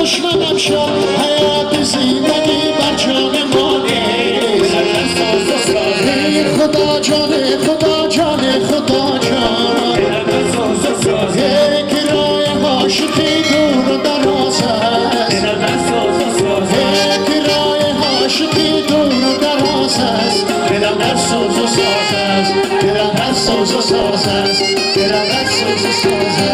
دشمنم شد حیات زندگی بر جان ما نیست خدا جان خدا جان خدا جان یک راه عاشقی دور و دراز است یک راه عاشقی دور و دراز است دلم در سوز و ساز است دلم در سوز و ساز است دلم در سوز و ساز است